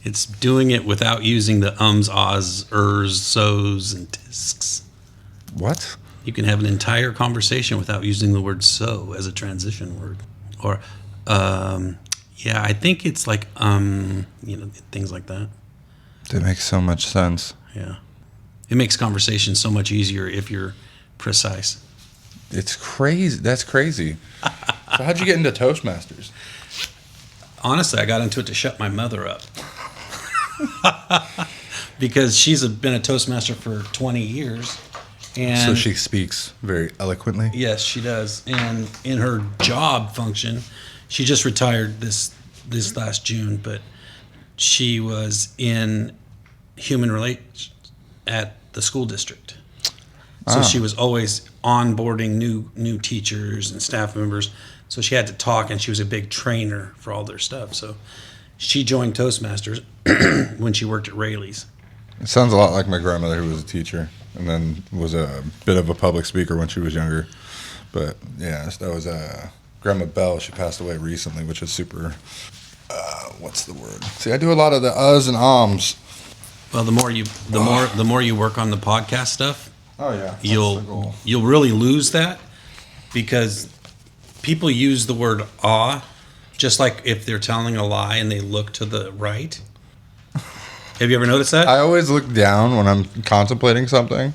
It's doing it without using the ums, ahs, ers, so's, and tisks. What? You can have an entire conversation without using the word so as a transition word. Or, yeah, I think it's like, things like that. That makes so much sense. Yeah. It makes conversation so much easier if you're precise. It's crazy. That's crazy. So how'd you get into Toastmasters? Honestly, I got into it to shut my mother up. Because she's been a Toastmaster for 20 years. And so she speaks very eloquently? Yes, she does. And in her job function, she just retired this last June, but she was in human relations at the school district. So she was always onboarding new teachers and staff members. So she had to talk, and she was a big trainer for all their stuff. So she joined Toastmasters when she worked at Rayleigh's. It sounds a lot like my grandmother, who was a teacher and then was a bit of a public speaker when she was younger. But yeah, that was Grandma Bell. She passed away recently, which is super. What's the word? See, I do a lot of the uhs and ums. Well, the more you work on the podcast stuff, oh yeah, you'll really lose that, because people use the word ah just like if they're telling a lie and they look to the right. Have you ever noticed that? I always look down when I'm contemplating something.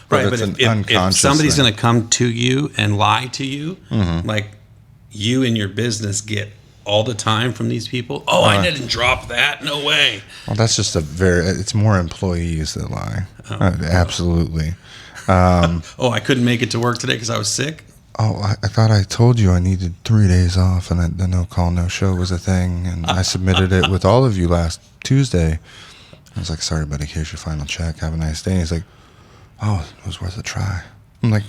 Right, but if somebody's going to come to you and lie to you, like you and your business get all the time from these people. Oh, I didn't drop that. No way. Well, that's just it's more employees that lie. Absolutely. I couldn't make it to work today because I was sick. Oh, I thought I told you I needed 3 days off, and the no call, no show was a thing, and I submitted it with all of you last Tuesday. I was like, sorry, buddy, here's your final check. Have a nice day. He's like, oh, it was worth a try. I'm like,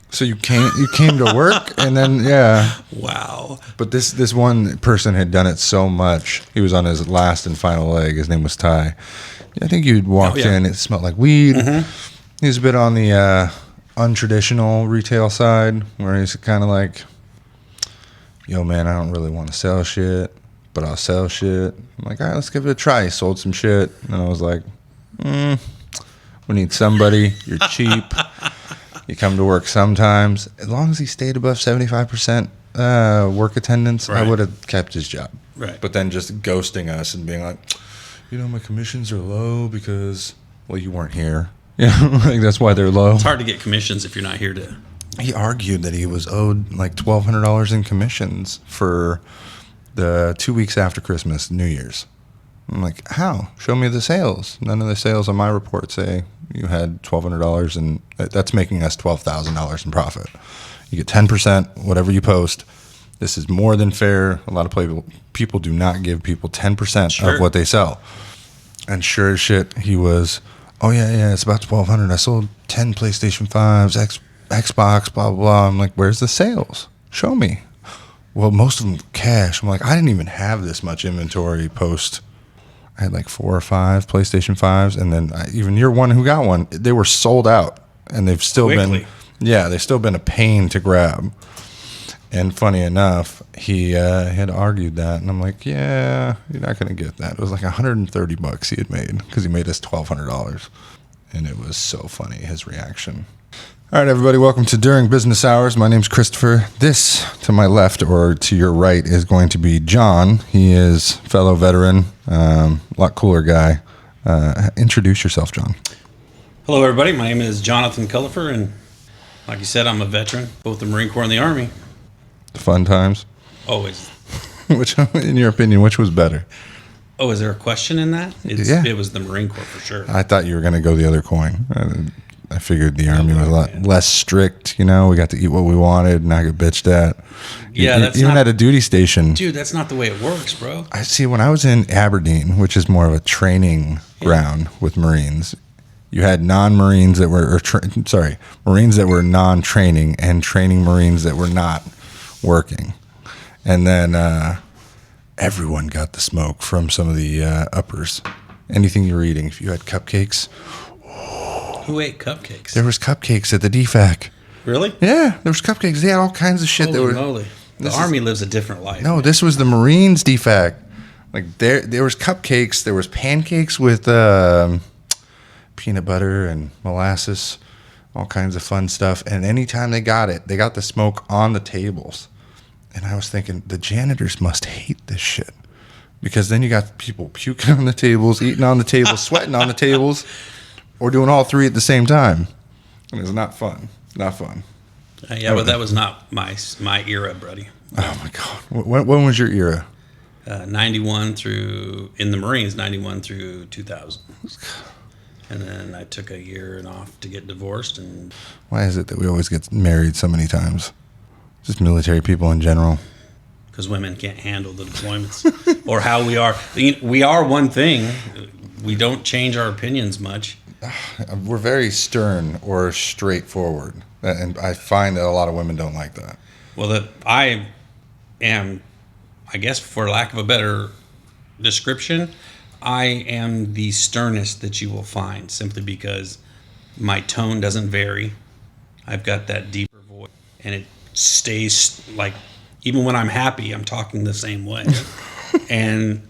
so you came to work? And then, yeah. Wow. But this one person had done it so much. He was on his last and final leg. His name was Ty. I think you'd walked in. It smelled like weed. He was a bit on the untraditional retail side, where he's kind of like, yo, man, I don't really want to sell shit, but I'll sell shit. I'm like, all right, let's give it a try. He sold some shit. And I was like, we need somebody. You're cheap. You come to work sometimes. As long as he stayed above 75% work attendance, right, I would have kept his job. Right. But then just ghosting us and being like, my commissions are low because, well, you weren't here. Like that's why they're low. It's hard to get commissions if you're not here to. He argued that he was owed like $1,200 in commissions for the 2 weeks after Christmas, New Year's. I'm like, how? Show me the sales. None of the sales on my report say you had $1,200, and that's making us $12,000 in profit. You get 10%, whatever you post. This is more than fair. A lot of people do not give people 10% of what they sell. And sure as shit, he was, oh yeah, it's about $1,200. I sold 10 PlayStation 5s, Xbox, blah, blah, blah. I'm like, where's the sales? Show me. Well, most of them cash. I'm like, I didn't even have this much inventory post. I had like 4 or 5 PlayStation 5s, and then even your one who got one, they were sold out, and they've still they've still been a pain to grab. And funny enough, he had argued that, and I'm like, yeah, you're not going to get that. It was like $130 he had made because he made us $1,200, and it was so funny, his reaction. All right, everybody, welcome to During Business Hours. My name's Christopher. This, to my left or to your right, is going to be Jon. He is fellow veteran, a lot cooler guy. Introduce yourself, Jon. Hello, everybody. My name is Jonathan Christopher, and like you said, I'm a veteran, both the Marine Corps and the Army. The fun times? Always. Which, in your opinion, which was better? Oh, is there a question in that? It was the Marine Corps for sure. I thought you were going to go the other coin. I figured the Army was a lot less strict, We got to eat what we wanted, not get bitched at. Yeah, that's even at a duty station. Dude, that's not the way it works, bro. I see. When I was in Aberdeen, which is more of a training ground with Marines, you had non-Marines that were, Marines that were non-training and training Marines that were not working. And then everyone got the smoke from some of the uppers. Anything you were eating. If you had cupcakes. Who ate cupcakes? There was cupcakes at the DFAC. Really? Yeah, there was cupcakes. They had all kinds of shit. Holy moly. The Army lives a different life. No, this was the Marines DFAC. Like there was cupcakes, there was pancakes with peanut butter and molasses, all kinds of fun stuff. And anytime they got the smoke on the tables. And I was thinking, the janitors must hate this shit. Because then you got people puking on the tables, eating on the tables, sweating on the tables, or doing all three at the same time. And it's not fun. Not fun. Yeah, but that was not my era, buddy. Oh, my God. When was your era? 91 through, in the Marines, 91 through 2000. And then I took a year and off to get divorced. And why is it that we always get married so many times? Just military people in general. Because women can't handle the deployments or how we are. We are one thing. We don't change our opinions much. We're very stern or straightforward. And I find that a lot of women don't like that. Well, I am, I guess for lack of a better description, I am the sternest that you will find, simply because my tone doesn't vary. I've got that deeper voice, and it stays like, even when I'm happy, I'm talking the same way. And,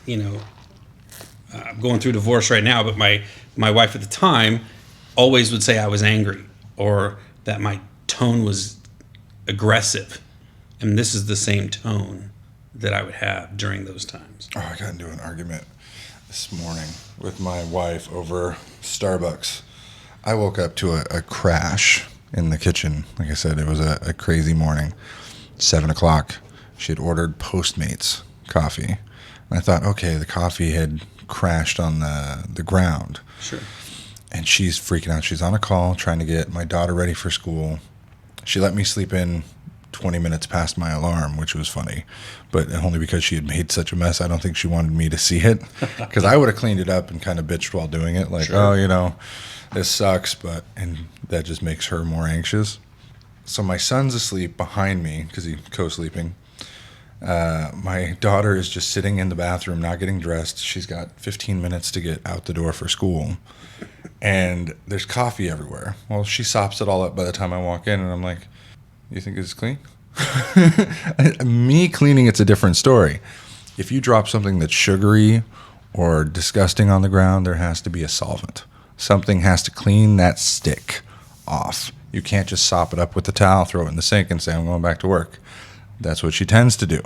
I'm going through divorce right now, but my wife at the time always would say I was angry or that my tone was aggressive. And this is the same tone that I would have during those times. Oh, I got into an argument this morning with my wife over Starbucks. I woke up to a crash in the kitchen. Like I said, it was a crazy morning. 7 o'clock. She had ordered Postmates coffee. And I thought, okay, the coffee had crashed on the ground. Sure. And she's freaking out. She's on a call trying to get my daughter ready for school. She let me sleep in 20 minutes past my alarm, which was funny, but only because she had made such a mess. I don't think she wanted me to see it, because I would have cleaned it up and kind of bitched while doing it, like, sure. Oh, this sucks, and that just makes her more anxious. So my son's asleep behind me because he's co-sleeping. My daughter is just sitting in the bathroom, not getting dressed. She's got 15 minutes to get out the door for school, and there's coffee everywhere. Well, she sops it all up by the time I walk in, and I'm like, you think it's clean? Me cleaning, it's a different story. If you drop something that's sugary or disgusting on the ground, there has to be a solvent. Something has to clean that stick off. You can't just sop it up with the towel, throw it in the sink, and say, I'm going back to work. That's what she tends to do.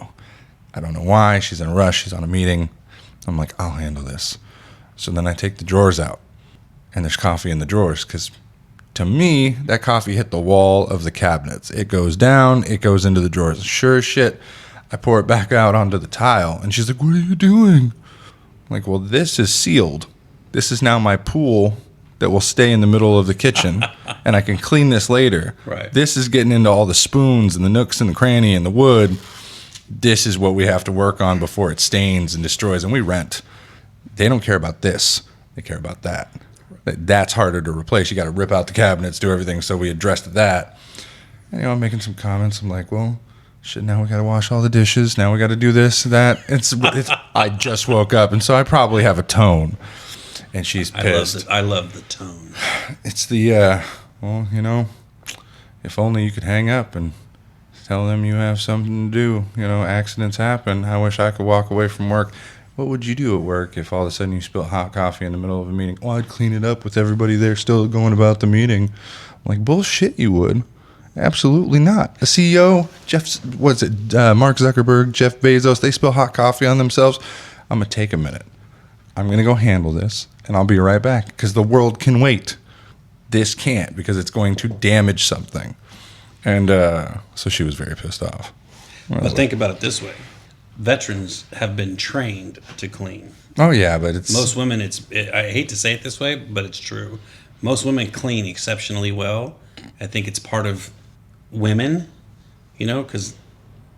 I don't know why. She's in a rush. She's on a meeting. I'm like, I'll handle this. So then I take the drawers out, and there's coffee in the drawers, because to me, that coffee hit the wall of the cabinets. It goes down, it goes into the drawers. Sure as shit, I pour it back out onto the tile. And she's like, what are you doing? I'm like, well, this is sealed. This is now my pool that will stay in the middle of the kitchen, and I can clean this later. Right. This is getting into all the spoons and the nooks and the cranny and the wood. This is what we have to work on before it stains and destroys. And we rent. They don't care about this. They care about that. That's harder to replace. You got to rip out the cabinets, do everything. So we addressed that. And, I'm making some comments. I'm like, well, shit, now we got to wash all the dishes. Now we got to do this, that. It's I just woke up, and so I probably have a tone. And she's pissed. I love the tone. It's the, if only you could hang up and tell them you have something to do. Accidents happen. I wish I could walk away from work. What would you do at work if all of a sudden you spilled hot coffee in the middle of a meeting? Well, I'd clean it up with everybody there still going about the meeting. I'm like, bullshit, you would. Absolutely not. The CEO, Mark Zuckerberg, Jeff Bezos, they spill hot coffee on themselves. I'm going to take a minute. I'm going to go handle this, and I'll be right back, because the world can wait. This can't, because it's going to damage something. And so she was very pissed off. But think about it this way. Veterans have been trained to clean. Oh, yeah, but it's... Most women, I hate to say it this way, but it's true. Most women clean exceptionally well. I think it's part of women, because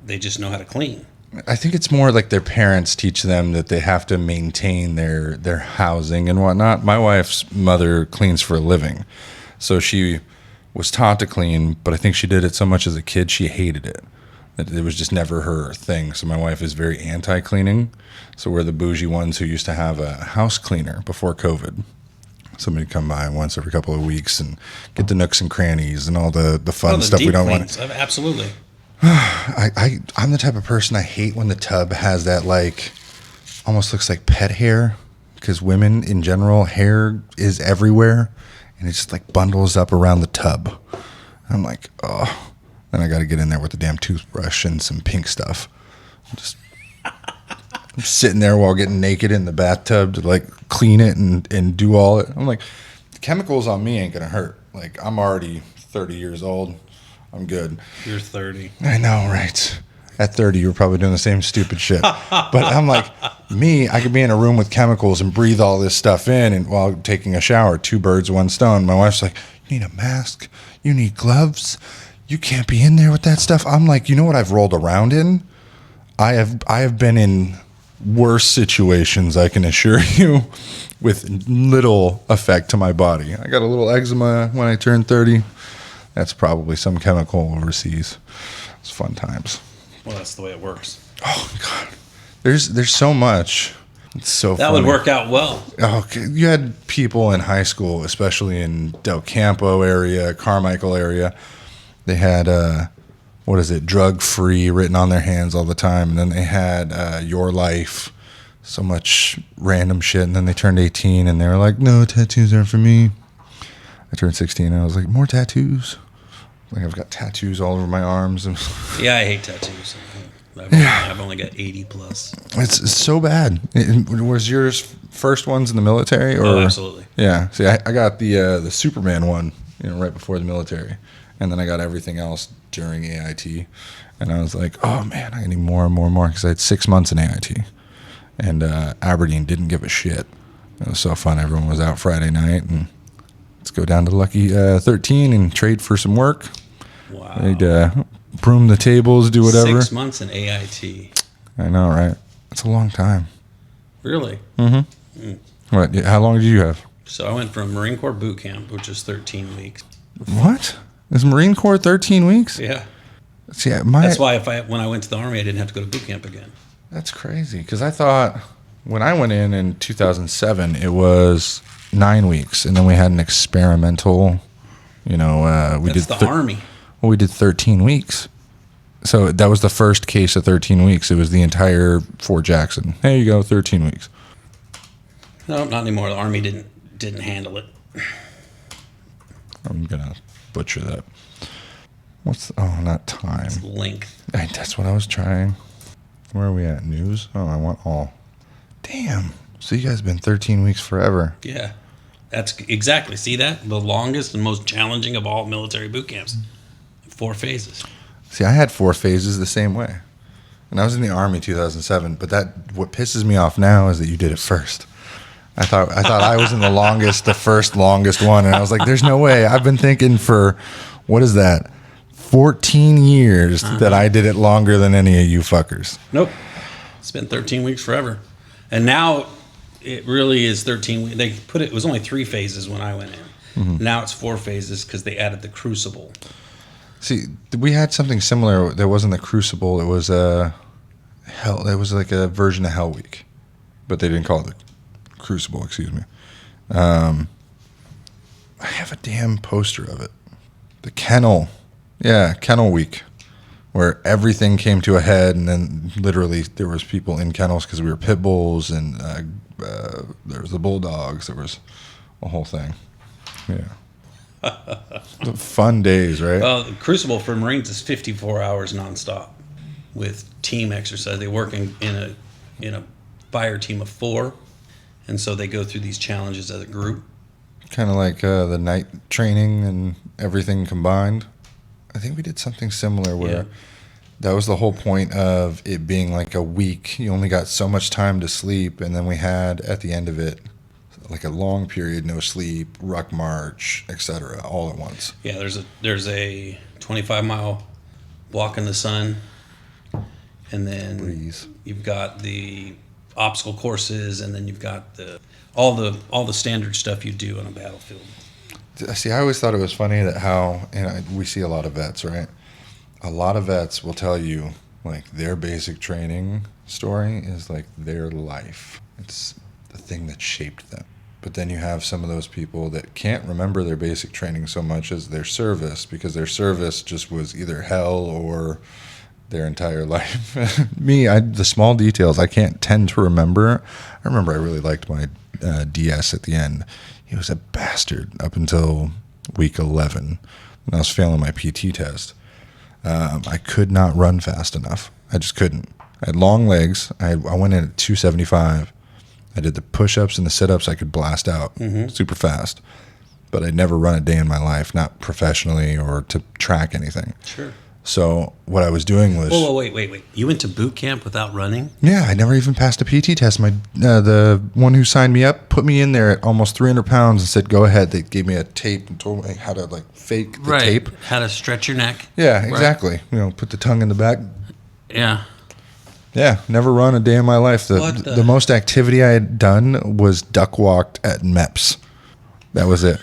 they just know how to clean. I think it's more like their parents teach them that they have to maintain their housing and whatnot. My wife's mother cleans for a living, so she was taught to clean, but I think she did it so much as a kid she hated it. That it was just never her thing. So my wife is very anti-cleaning. So we're the bougie ones who used to have a house cleaner before COVID. Somebody come by once every couple of weeks and get the nooks and crannies and all the fun stuff we don't want. Absolutely. I'm the type of person, I hate when the tub has that, like, almost looks like pet hair, because women in general, hair is everywhere, and it just like bundles up around the tub. I'm like, oh. Then I got to get in there with the damn toothbrush and some pink stuff. I'm sitting there while getting naked in the bathtub to like clean it and do all it. I'm like, the chemicals on me ain't gonna hurt. Like, I'm already 30 years old. I'm good. You're 30. I know, right? At 30, you were probably doing the same stupid shit. But I'm like, I could be in a room with chemicals and breathe all this stuff in, and while taking a shower, 2 birds, 1 stone. My wife's like, you need a mask. You need gloves. You can't be in there with that stuff. I'm like, you know what I've rolled around in? I have been in worse situations, I can assure you, with little effect to my body. I got a little eczema when I turned 30. That's probably some chemical overseas. It's fun times. Well, that's the way it works. Oh God, there's so much. It's so that funny. would work out well. Oh, you had people in high school, especially in Del Campo area, Carmichael area. They had drug free written on their hands all the time, and then they had your life, so much random shit. And then they turned 18, and they were like, "No, tattoos aren't for me." I turned 16, and I was like, "More tattoos." Like, I've got tattoos all over my arms. And yeah, I hate tattoos. I've only got 80 plus. It's so bad. Was yours first ones in the military? Or? Oh, absolutely. Yeah. See, I got the Superman one, right before the military, and then I got everything else during AIT, and I was like, oh man, I need more and more and more, because I had 6 months in AIT, and Aberdeen didn't give a shit. It was so fun. Everyone was out Friday night, and let's go down to Lucky 13 and trade for some work. Wow. They'd broom the tables, do whatever. 6 months in AIT. I know, right? That's a long time. Really? Mm-hmm. What? How long did you have? So I went from Marine Corps boot camp, which is 13 weeks. What? Is Marine Corps 13 weeks? Yeah. See, that's why when I went to the Army, I didn't have to go to boot camp again. That's crazy, because I thought when I went in 2007, it was 9 weeks, and then we had an experimental, That's the Army. Well, we did 13 weeks. So that was the first case of 13 weeks. It was the entire Fort Jackson. There you go, 13 weeks. No, not anymore. The Army didn't handle it. I'm gonna butcher that. Not time. It's length. That's what I was trying. Where are we at? News? Oh, I want all. Damn. So you guys have been 13 weeks forever. Yeah. That's exactly. See that? The longest and most challenging of all military boot camps. 4 phases. See, I had 4 phases the same way. And I was in the Army 2007, but what pisses me off now is that you did it first. I thought I was in the first longest one, and I was like, there's no way. I've been thinking for, what is that, 14 years that I did it longer than any of you fuckers. Nope. It's been 13 weeks forever. And now it really is 13 weeks. They put it was only 3 phases when I went in. Mm-hmm. Now it's 4 phases because they added the Crucible. See, we had something similar. There wasn't the Crucible. It was It was like a version of Hell Week, but they didn't call it the Crucible. Excuse me. I have a damn poster of it. The Kennel. Yeah, Kennel Week, where everything came to a head, and then literally there was people in kennels because we were pit bulls, and there was the bulldogs. There was a whole thing. Yeah. The fun days, right? Well, the Crucible for Marines is 54 hours nonstop with team exercise. They work in a fire team of 4, and so they go through these challenges as a group. Kind of like the night training and everything combined. I think we did something similar where that was the whole point of it being like a week. You only got so much time to sleep, and then we had at the end of it like a long period, no sleep, ruck march, etc., all at once. Yeah, there's a 25-mile walk in the sun, and then breeze. You've got the obstacle courses, and then you've got all the standard stuff you do on a battlefield. See, I always thought it was funny that we see a lot of vets, right? A lot of vets will tell you, like, their basic training story is like their life. It's the thing that shaped them. But then you have some of those people that can't remember their basic training so much as their service, because their service just was either hell or their entire life. Me, the small details I can't tend to remember. I remember I really liked my DS at the end. He was a bastard up until week 11 when I was failing my PT test. I could not run fast enough. I just couldn't. I had long legs. I went in at 275. I did the push-ups and the sit-ups I could blast out super fast. But I'd never run a day in my life, not professionally or to track anything. Sure. So what I was doing was... Whoa, wait. You went to boot camp without running? Yeah, I never even passed a PT test. The one who signed me up put me in there at almost 300 pounds and said, go ahead. They gave me a tape and told me how to like fake the tape. How to stretch your neck. Yeah, exactly. Right. Put the tongue in the back. Yeah. Yeah, never run a day in my life. The most activity I had done was duck walked at MEPS. That was it.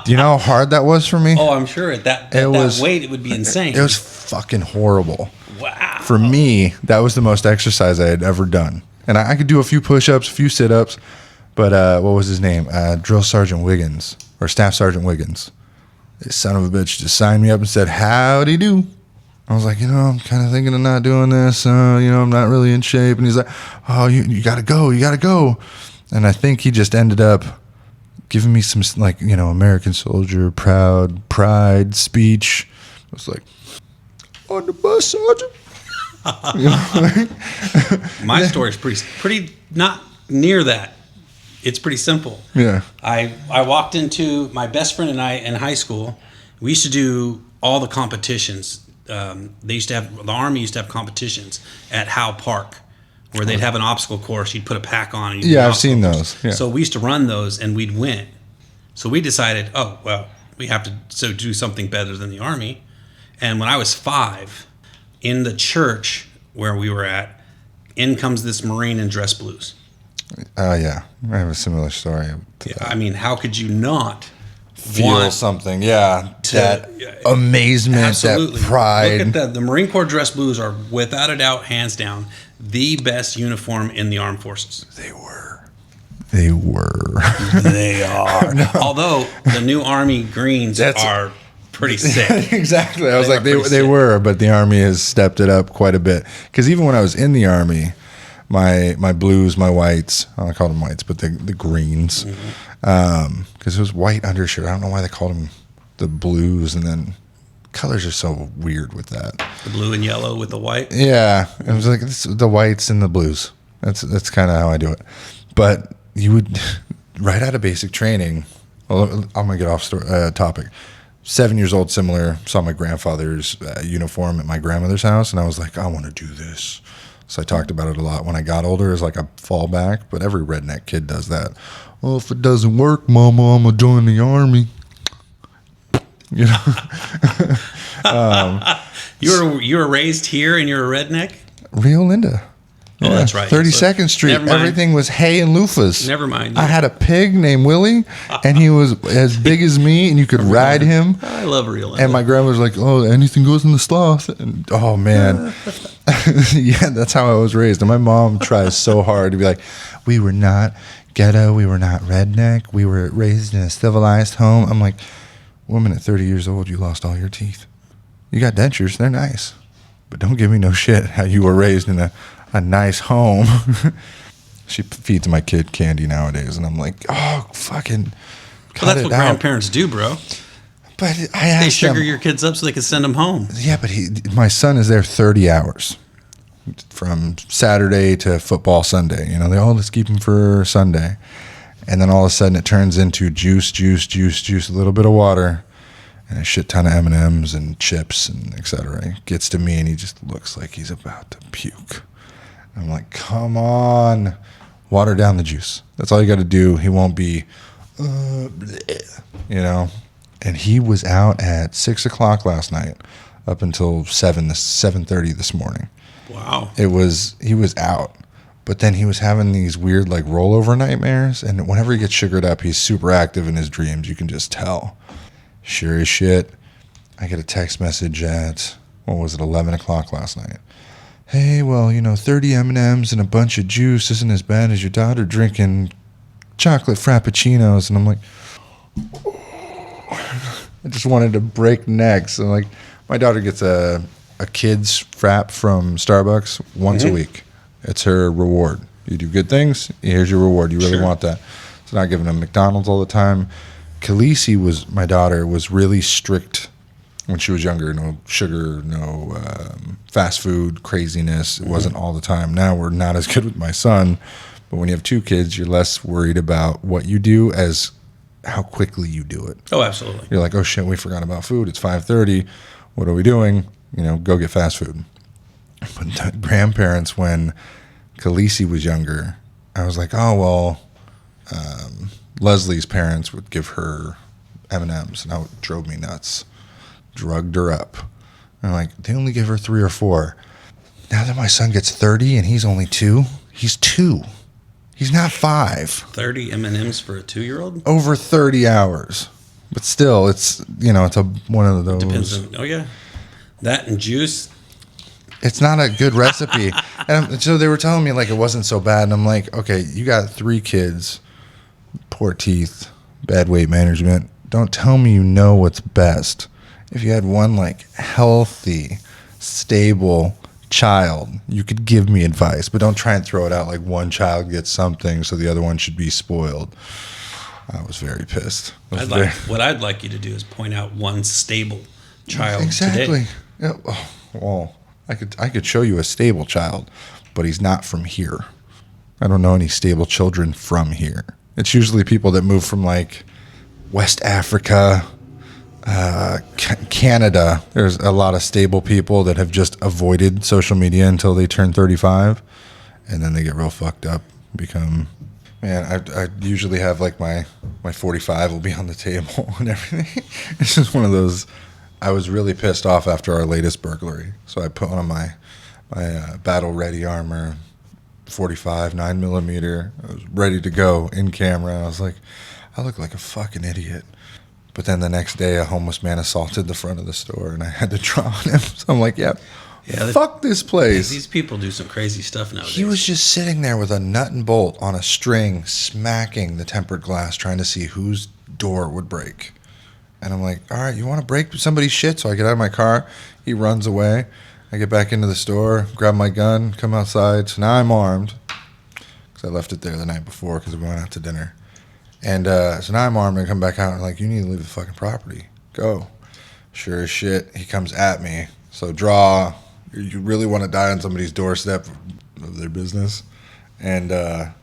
Do you know how hard that was for me? Oh, I'm sure at that weight it would be insane. It was fucking horrible. Wow. For me, that was the most exercise I had ever done. And I could do a few push-ups, a few sit-ups, but what was his name? Drill Sergeant Wiggins, or Staff Sergeant Wiggins. This son of a bitch just signed me up and said, howdy do. I was like, I'm kind of thinking of not doing this. I'm not really in shape. And he's like, oh, you got to go. And I think he just ended up giving me some, American soldier, pride speech. I was like, on the bus, Sergeant. My story's pretty not near that. It's pretty simple. Yeah. I walked into my best friend and I in high school. We used to do all the competitions. The Army used to have competitions at Howe Park where they'd have an obstacle course. You'd put a pack on. And I've seen those. Yeah. So we used to run those and we'd win. So we decided, we have to do something better than the Army. And when I was 5, in the church where we were at, in comes this Marine in dress blues. Yeah. I have a similar story. I mean, how could you not feel something? Yeah. That amazement, absolutely. That pride. Look at the Marine Corps dress blues are, without a doubt, hands down, the best uniform in the armed forces. They were. They are. No. Although the new Army greens are pretty sick. Exactly. I was like, they were, but the Army has stepped it up quite a bit. Because even when I was in the Army, my blues, my whites, I call them whites, but the greens, because it was white undershirt. I don't know why they called them the blues, and then colors are so weird with that. The blue and yellow with the white? Yeah. It was like the whites and the blues. That's kind of how I do it. But you would, right out of basic training, I'm going to get off topic. 7 years old, similar, saw my grandfather's uniform at my grandmother's house, and I was like, I want to do this. So I talked about it a lot when I got older as like a fallback, but every redneck kid does that. Well, if it doesn't work, Mama, I'm going to join the Army. You were raised here and you're a redneck? Rio Linda. Oh, yeah. That's right. 32nd Street. Everything was hay and loofahs. Never mind. I had a pig named Willie, and he was as big as me, and you could ride him. I love Rio Linda. And my grandma was like, oh, anything goes in the sloth. And, oh, man. Yeah, that's how I was raised. And my mom tries so hard to be like, we were not ghetto. We were not redneck. We were raised in a civilized home. I'm like, woman, at 30 years old, you lost all your teeth. You got dentures. They're nice. But don't give me no shit how you were raised in a nice home. She feeds my kid candy nowadays, and I'm like, oh, fucking cut that's what out. Grandparents do, bro. But I asked they sugar your kids up so they can send them home. Yeah, but my son is there 30 hours from Saturday to football Sunday. Let's keep him for Sunday. And then all of a sudden it turns into juice, a little bit of water, and a shit ton of M&Ms and chips and et cetera. He gets to me and he just looks like he's about to puke. I'm like, come on, water down the juice. That's all you got to do. He won't be, And he was out at 6 o'clock last night up until 7:30 this morning. Wow. He was out. But then he was having these weird like rollover nightmares. And whenever he gets sugared up, he's super active in his dreams. You can just tell. Sure as shit, I get a text message at, 11 o'clock last night. Hey, 30 M&Ms and a bunch of juice isn't as bad as your daughter drinking chocolate frappuccinos. And I'm like, I just wanted to break necks. And like, my daughter gets a a kid's frap from Starbucks once a week. It's her reward. You do good things, here's your reward. You really want that. So not giving them McDonald's all the time. Khaleesi, my daughter, was really strict when she was younger. No sugar, no fast food, craziness. It wasn't all the time. Now we're not as good with my son, but when you have 2 kids, you're less worried about what you do as how quickly you do it. Oh, absolutely. You're like, oh shit, we forgot about food. It's 5:30. What are we doing? Go get fast food. But the grandparents, when Khaleesi was younger, I was like, oh, well, Leslie's parents would give her M&Ms, and it drove me nuts. Drugged her up. And I'm like, they only give her 3 or 4. Now that my son gets 30 and he's only 2, he's 2. He's not 5. 30 M&Ms for a 2-year-old? Over 30 hours. But still, it's, it's one of those. Depends on, oh yeah. That and juice. It's not a good recipe. And so they were telling me like it wasn't so bad. And I'm like, okay, you got 3 kids, poor teeth, bad weight management. Don't tell me you know what's best. If you had one like healthy, stable child, you could give me advice, but don't try and throw it out like one child gets something so the other one should be spoiled. I was very pissed. What I'd like you to do is point out one stable child exactly. today. Yeah. Oh, well, I could show you a stable child, but he's not from here. I don't know any stable children from here. It's usually people that move from like West Africa, Canada. There's a lot of stable people that have just avoided social media until they turn 35, and then they get real fucked up. I usually have like my 45 will be on the table and everything. It's just one of those. I was really pissed off after our latest burglary, so I put on my battle ready armor, 45 9mm. I was ready to go in camera. I was like, I look like a fucking idiot. But then the next day, a homeless man assaulted the front of the store, and I had to draw on him. So I'm like, fuck this place. These people do some crazy stuff nowadays. He was just sitting there with a nut and bolt on a string, smacking the tempered glass, trying to see whose door would break. And I'm like, all right, you want to break somebody's shit? So I get out of my car. He runs away. I get back into the store, grab my gun, come outside. So now I'm armed because I left it there the night before because we went out to dinner. And so now I'm armed and I come back out and like, you need to leave the fucking property. Go. Sure as shit, he comes at me. So draw. You really want to die on somebody's doorstep of their business. And I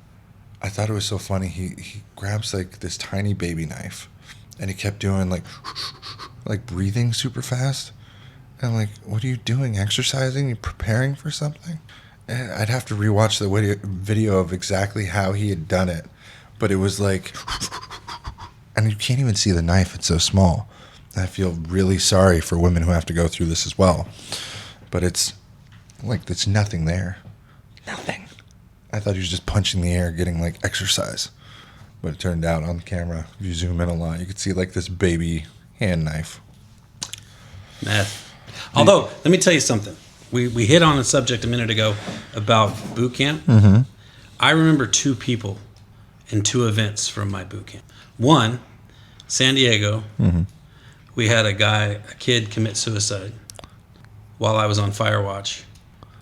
thought it was so funny. He grabs like this tiny baby knife and he kept doing like breathing super fast. And I'm like, what are you doing? Exercising? You preparing for something? And I'd have to rewatch the video of exactly how he had done it. But it was like, and you can't even see the knife. It's so small. I feel really sorry for women who have to go through this as well. But it's like, there's nothing there. Nothing. I thought he was just punching the air, getting like exercise. But it turned out on the camera, if you zoom in a lot, you could see like this baby hand knife. Meth. Although, let me tell you something. We hit on a subject a minute ago about boot camp. Mm-hmm. I remember 2 people and 2 events from my boot camp. One, San Diego, we had a kid commit suicide while I was on fire watch.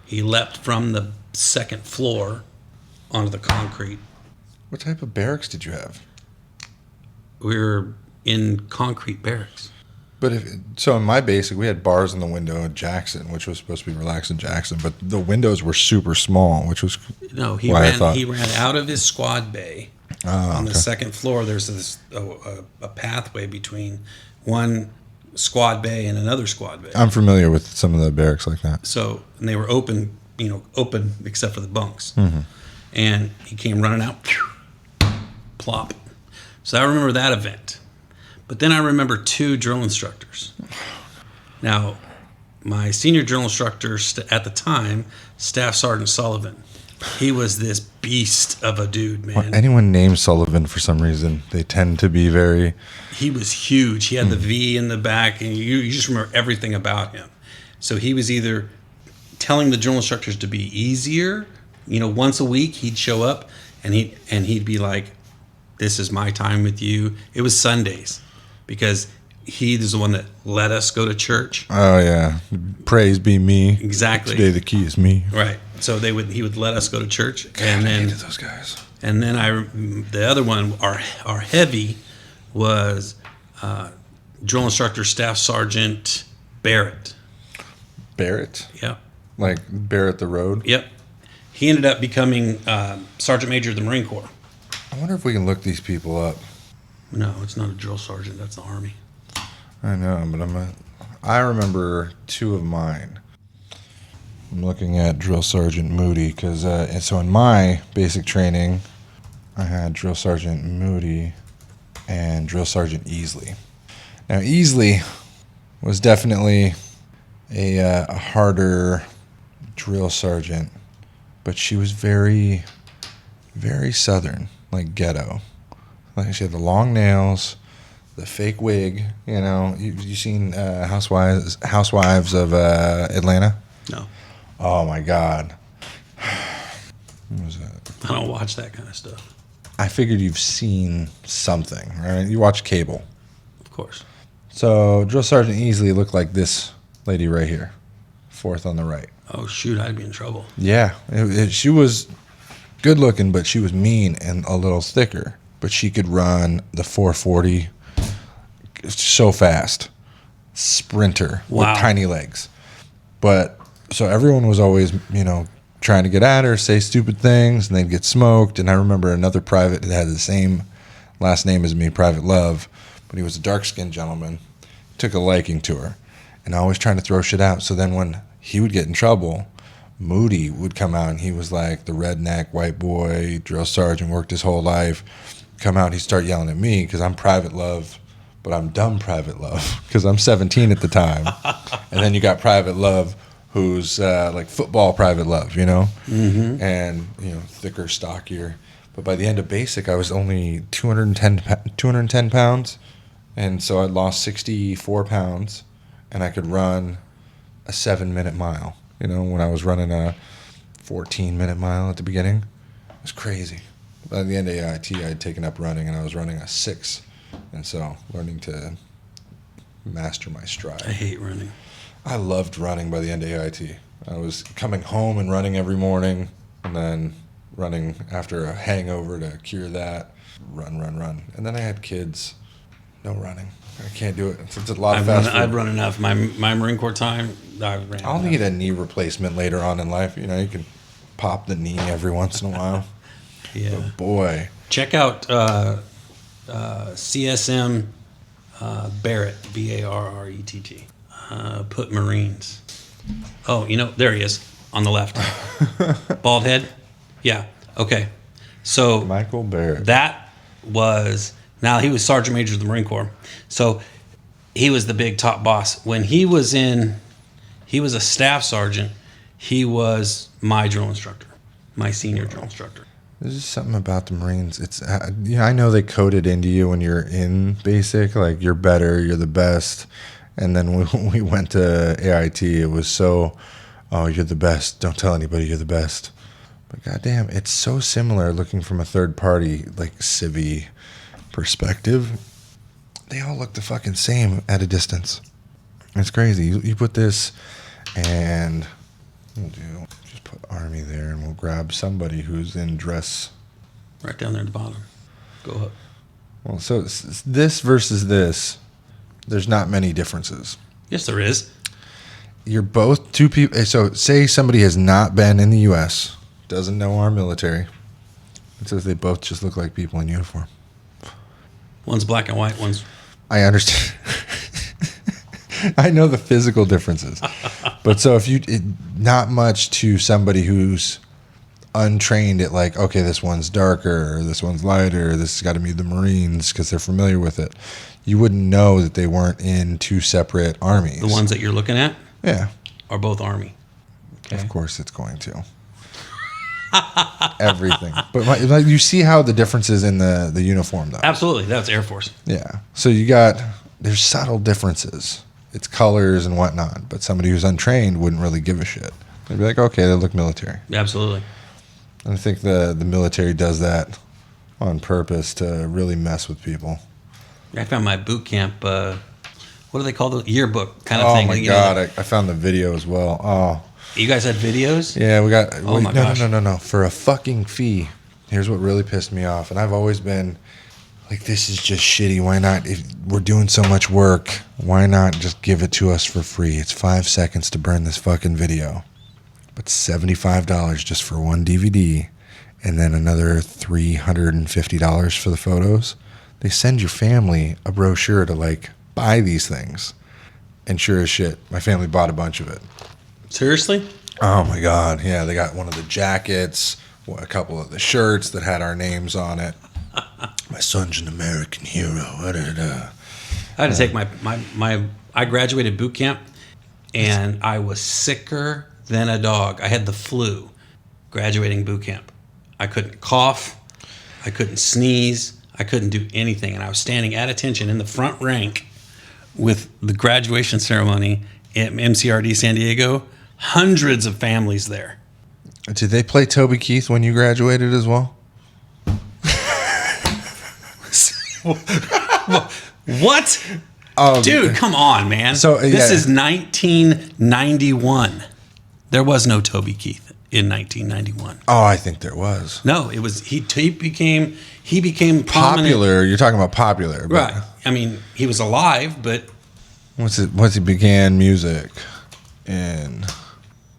He leapt from the 2nd floor onto the concrete. What type of barracks did you have? We were in concrete barracks. But so in my basic, we had bars in the window at Jackson, which was supposed to be relaxed in Jackson, but the windows were super small, which was he ran out of his squad bay. On the 2nd floor, there's this a pathway between one squad bay and another squad bay. I'm familiar with some of the barracks like that. So, and they were open except for the bunks. Mm-hmm. And he came running out, plop. So I remember that event. But then I remember 2 drill instructors. Now, my senior drill instructor at the time, Staff Sergeant Sullivan, he was this beast of a dude, man. Well, anyone named Sullivan for some reason, they tend to be very... He was huge. He had the V in the back, and you just remember everything about him. So he was either telling the drill instructors to be easier, once a week he'd show up, and he'd be like, this is my time with you. It was Sundays, because he's the one that let us go to church. Oh yeah, praise be me. Exactly. Today the key is me. Right. So he would let us go to church, and I then hated those guys. And then the other one, our heavy, was drill instructor Staff Sergeant Barrett. Barrett? Yep. Like Barrett the Road? Yep. He ended up becoming Sergeant Major of the Marine Corps. I wonder if we can look these people up. No, it's not a drill sergeant. That's the Army. I know, but I remember two of mine. I'm looking at Drill Sergeant Moody because so in my basic training, I had Drill Sergeant Moody and Drill Sergeant Easley. Now Easley was definitely a harder drill sergeant, but she was very, very southern, like ghetto. Like she had the long nails, the fake wig. You know, you seen Housewives of Atlanta? No. Oh my God. What was that? I don't watch that kind of stuff. I figured you've seen something, right? You watch cable. Of course. So Drill Sergeant Easley looked like this lady right here, fourth on the right. Oh, shoot, I'd be in trouble. Yeah, she was good looking, but she was mean and a little thicker. But she could run the 440 so fast. Sprinter Wow. with tiny legs. But so everyone was always, trying to get at her, say stupid things, and they'd get smoked. And I remember another private that had the same last name as me, Private Love, but he was a dark-skinned gentleman. Took a liking to her, and always trying to throw shit out. So then when he would get in trouble, Moody would come out, and he was like the redneck white boy, drill sergeant, worked his whole life. Come out, he'd start yelling at me because I'm Private Love, but I'm dumb Private Love because I'm 17 at the time. And then you got Private Love, who's like football Private Love, Mm-hmm. and thicker, stockier. But by the end of basic, I was only 210 pounds, and so I lost 64 pounds, and I could run a 7-minute mile. When I was running a 14-minute mile at the beginning, it was crazy. By the end of AIT, I had taken up running, and I was running a 6, and so learning to master my stride. I hate running. I loved running by the end of AIT. I was coming home and running every morning, and then running after a hangover to cure that. Run. And then I had kids. No running. I can't do it. It's a lot of fast food. I've run enough. My Marine Corps time, I ran I'll enough. need a knee replacement later on in life. You can pop the knee every once in a while. Yeah. But boy. Check out CSM Barrett, Barrett. Put Marines. Oh, there he is on the left. Bald head? Yeah. Okay. So Michael Barrett. that was, now he was Sergeant Major of the Marine Corps. So he was the big top boss. When he was a staff sergeant, he was my drill instructor, my senior drill instructor. There's just something about the Marines. It's I know they code it into you when you're in basic, like you're better, you're the best. And then when we went to AIT, it was so, oh, you're the best. Don't tell anybody you're the best. But goddamn, it's so similar looking from a third party, like civvy perspective. They all look the fucking same at a distance. It's crazy. You put this, and we'll just put Army there, and we'll grab somebody who's in dress. Right down there at the bottom. Go up. Well, so this versus this, there's not many differences. Yes, there is. You're both two people. So say somebody has not been in the U.S., doesn't know our military. It says they both just look like people in uniform. One's black and white, one's... I understand. I know the physical differences. But so if not much to somebody who's untrained at like, okay, this one's darker, or this one's lighter, this has got to be the Marines because they're familiar with it. You wouldn't know that they weren't in two separate armies. The ones that you're looking at? Yeah. Are both Army. Okay. Of course it's going to. Everything. But you see how the difference is in the uniform, though. Absolutely. That's Air Force. Yeah. So there's subtle differences. It's colors and whatnot. But somebody who's untrained wouldn't really give a shit. They'd be like, okay, they look military. Absolutely. And I think the military does that on purpose to really mess with people. I found my boot camp what do they call the yearbook kind of Oh thing? my You God, know, I found the video as well. Oh, you guys had videos? yeah, we got. Oh my gosh. No. For a fucking fee. Here's what really pissed me off, and I've always been like, this is just shitty. Why not? If we're doing so much work, why not just give it to us for free? It's 5 seconds to burn this fucking video, but $75 just for one DVD, and then another $350 for the photos. They send your family a brochure to like buy these things, and sure as shit, my family bought a bunch of it. Seriously? Oh my God, yeah, they got one of the jackets, a couple of the shirts that had our names on it. My son's an American hero. I had to take I graduated boot camp, and I was sicker than a dog. I had the flu graduating boot camp. I couldn't cough. I couldn't sneeze. I couldn't do anything. And I was standing at attention in the front rank with the graduation ceremony at MCRD San Diego. Hundreds of families there. Did they play Toby Keith when you graduated as well? What? Oh, dude, come on, man. So, this is 1991. There was no Toby Keith in 1991. Oh, I think there was. No, it was he became prominent. Popular. You're talking about popular, but Right. I mean, he was alive, but once he began music, and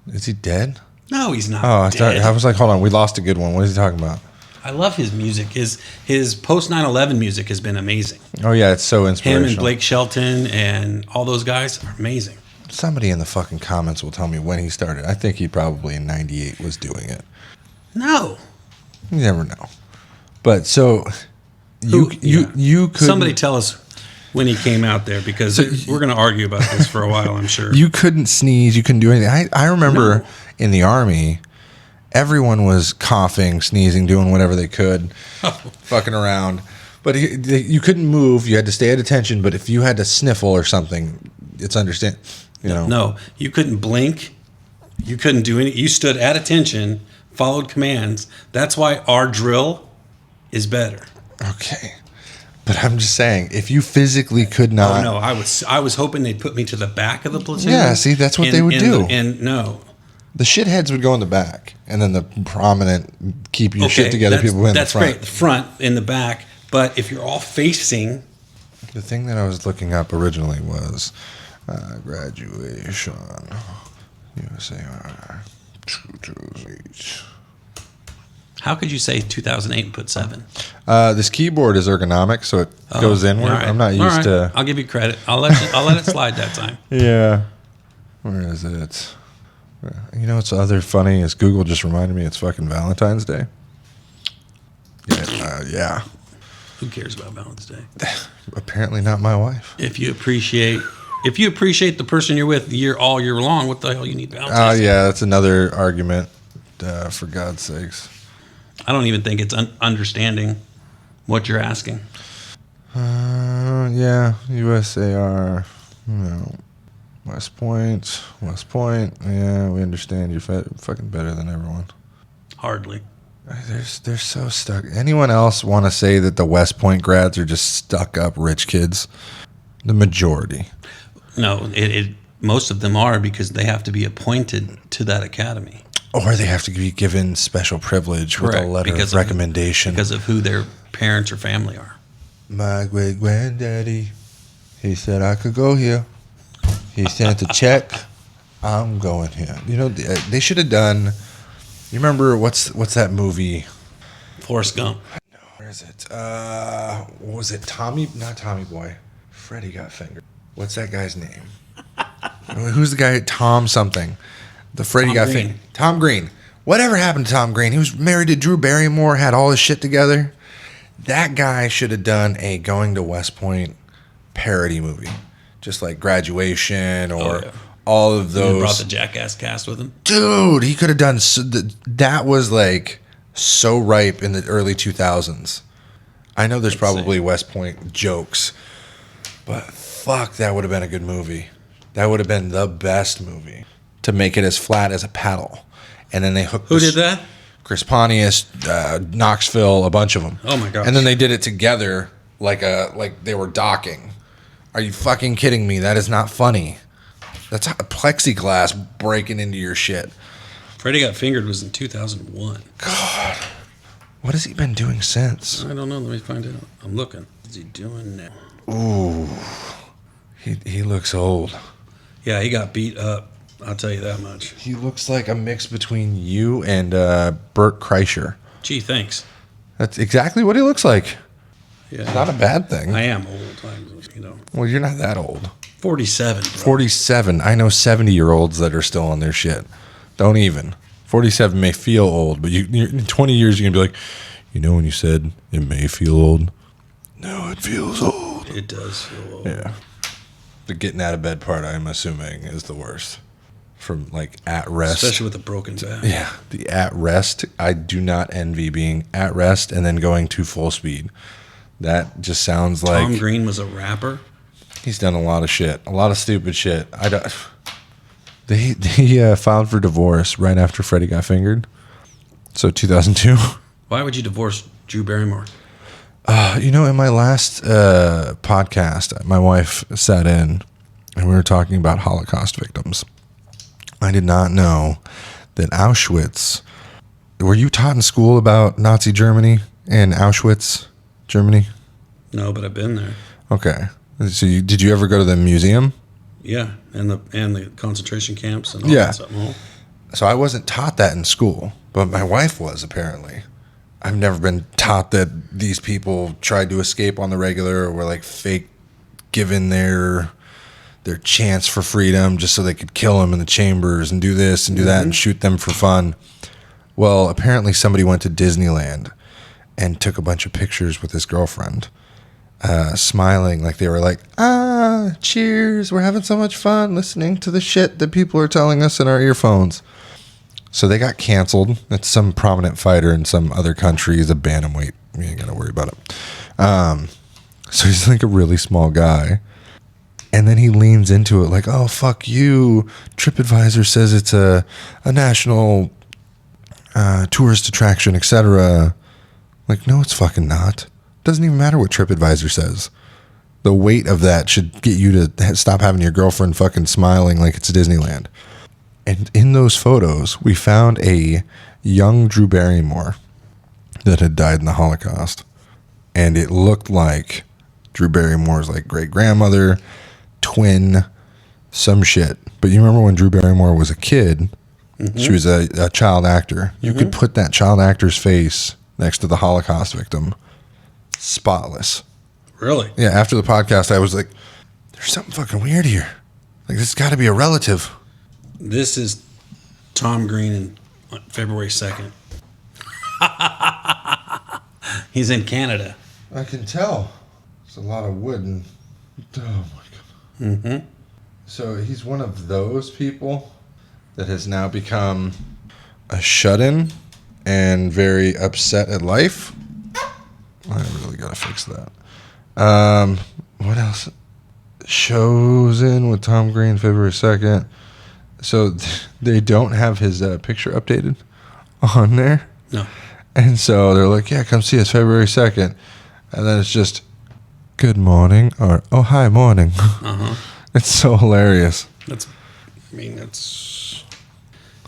is he dead? no, he's not. Oh, dead. I was like, hold on, we lost a good one. What is he talking about? I love his music. His post 9/11 music has been amazing. Oh yeah, it's so Him inspirational. and Blake Shelton and all those guys are amazing. Somebody in the fucking comments will tell me when he started. I think he probably in '98 was doing it. No. You never know. But so you could Somebody tell us when he came out there, because we're going to argue about this for a while, I'm sure. You couldn't sneeze. You couldn't do anything. I remember in the Army, everyone was coughing, sneezing, doing whatever they could, fucking around. But you couldn't move. You had to stay at attention. But if you had to sniffle or something, it's understand. You know. No, you couldn't blink. You couldn't do any. You stood at attention, followed commands. That's why our drill is better. Okay. But I'm just saying, if you physically could not. Oh no, I was hoping they'd put me to the back of the platoon. Yeah, see, that's what they would do. And no. The shitheads would go in the back, and then the prominent keep your shit together people went in the front. That's great, the front and the back. But if you're all facing, the thing that I was looking up originally was graduation, USAR 2008. how could you say 2008 and put 7? This keyboard is ergonomic, so it goes inward. All right. I'm not used to. I'll give you credit. I'll let it slide that time. Yeah. Where is it? You know what's other funny is Google just reminded me it's fucking Valentine's Day. Yeah. Who cares about Valentine's Day? Apparently not my wife. If you appreciate the person you're with all year long, what the hell you need Valentine's Day? Yeah, that's another argument. For God's sakes. I don't even think it's understanding what you're asking. Yeah, USAR. West Point. Yeah, we understand you're fucking better than everyone. Hardly. They're so stuck. Anyone else want to say that the West Point grads are just stuck up rich kids? The majority. No, most of them are, because they have to be appointed to that academy. Or they have to be given special privilege with a letter of recommendation. Because of who their parents or family are. My great granddaddy, he said I could go here. He sent a check. I'm going here. You know, they should have done. You remember what's that movie? Forrest Gump. No, where is it? What was it? Tommy? Not Tommy Boy. Freddie got fingered. What's that guy's name? Who's the guy? Tom something. The Freddie got fingered. Tom Green. Whatever happened to Tom Green? He was married to Drew Barrymore, had all his shit together. That guy should have done a Going to West Point parody movie. Just like Graduation or all of those. He brought the Jackass cast with him. Dude, he could have done that. Was like so ripe in the early 2000s. I know there's probably West Point jokes, but fuck, that would have been a good movie. That would have been the best movie to make it as flat as a paddle. And then they hooked. Who did that? Chris Pontius, Knoxville, a bunch of them. Oh my gosh. And then they did it together like they were docking. Are you fucking kidding me? That is not funny. That's a plexiglass breaking into your shit. Freddie Got Fingered was in 2001. God. What has he been doing since? I don't know. Let me find out. I'm looking. What's he doing now? Ooh. He looks old. Yeah, he got beat up. I'll tell you that much. He looks like a mix between you and Bert Kreischer. Gee, thanks. That's exactly what he looks like. Yeah. It's not a bad thing. I am old. Well, you're not that old. 47. Bro. 47. I know 70-year-olds that are still on their shit. Don't even. 47 may feel old, but in 20 years, you're going to be like, when you said it may feel old? No, it feels old. It does feel old. Yeah. The getting out of bed part, I'm assuming, is the worst. From, at rest. Especially with a broken back. Yeah. The at rest, I do not envy being at rest and then going to full speed. That just sounds like... Tom Green was a rapper? He's done a lot of shit. A lot of stupid shit. They filed for divorce right after Freddie got fingered. So 2002. Why would you divorce Drew Barrymore? In my last podcast, my wife sat in and we were talking about Holocaust victims. I did not know that Auschwitz... Were you taught in school about Nazi Germany and Auschwitz, Germany? No, but I've been there. Okay. So did you ever go to the museum? Yeah, and the concentration camps and all Yeah. that stuff. So I wasn't taught that in school, but my wife was, apparently. I've never been taught that these people tried to escape on the regular or were fake given their chance for freedom just so they could kill them in the chambers and do this and do that and shoot them for fun. Well, apparently somebody went to Disneyland and took a bunch of pictures with his girlfriend. Smiling like they were cheers, we're having so much fun listening to the shit that people are telling us in our earphones. So they got canceled. That's some prominent fighter in some other country. He's a bantamweight. You ain't got to worry about it. So he's a really small guy. And then he leans into it oh, fuck you. TripAdvisor says it's a national tourist attraction, etc. No, it's fucking not. Doesn't even matter what TripAdvisor says. The weight of that should get you to stop having your girlfriend fucking smiling like it's Disneyland. And in those photos, we found a young Drew Barrymore that had died in the Holocaust. And it looked like Drew Barrymore's great-grandmother, twin, some shit. But you remember when Drew Barrymore was a kid, she was a child actor. You could put that child actor's face next to the Holocaust victim. Spotless. Really? Yeah, after the podcast, I was like, there's something fucking weird here. This has got to be a relative. This is Tom Green on February 2nd. He's in Canada. I can tell. It's a lot of wood and... Oh, my God. Mm-hmm. So he's one of those people that has now become a shut-in and very upset at life. I really got to fix that. What else? Shows in with Tom Green February 2nd. So they don't have his picture updated on there. No. And so they're like, yeah, come see us February 2nd. And then it's just, good morning, or, oh, hi, morning. Uh-huh. It's so hilarious.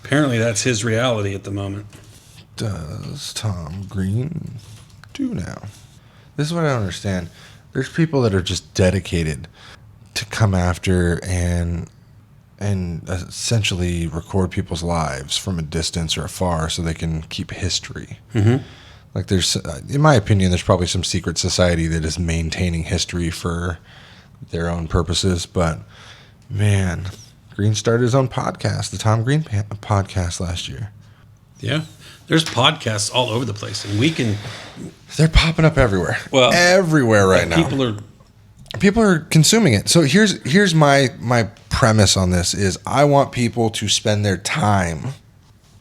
Apparently that's his reality at the moment. Does Tom Green do now? This is what I don't understand. There's people that are just dedicated to come after and essentially record people's lives from a distance or afar so they can keep history. Mm-hmm. There's, in my opinion, there's probably some secret society that is maintaining history for their own purposes. But, man, Green started his own podcast, the Tom Green podcast last year. Yeah. There's podcasts all over the place, and they're popping up everywhere. Well, everywhere right now. People are consuming it. So here's my premise on this is I want people to spend their time.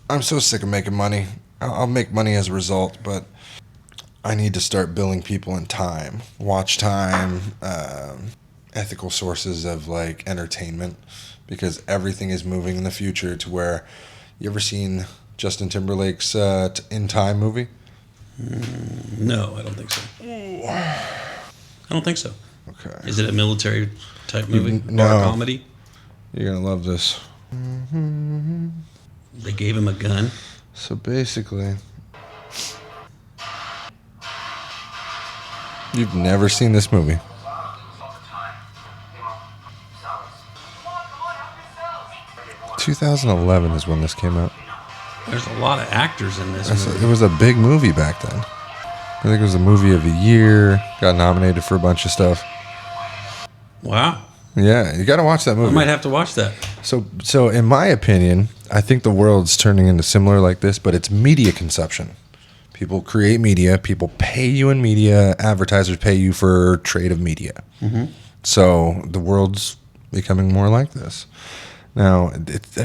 I'm so sick of making money. I'll make money as a result, but I need to start billing people in time, watch time, ethical sources of entertainment, because everything is moving in the future to where, you ever seen Justin Timberlake's In Time movie? No, I don't think so. I don't think so. Okay. Okay. Is it a military type movie No. or a comedy? You're going to love this. They gave him a gun. So basically, you've never seen this movie. 2011 is when this came out. There's a lot of actors in this movie. It was a big movie back then. I think it was a movie of the year. Got nominated for a bunch of stuff. Wow. Yeah, you got to watch that movie. I might have to watch that. So in my opinion, I think the world's turning into similar like this, but it's media consumption. People create media. People pay you in media. Advertisers pay you for trade of media. Mm-hmm. So the world's becoming more like this. Now,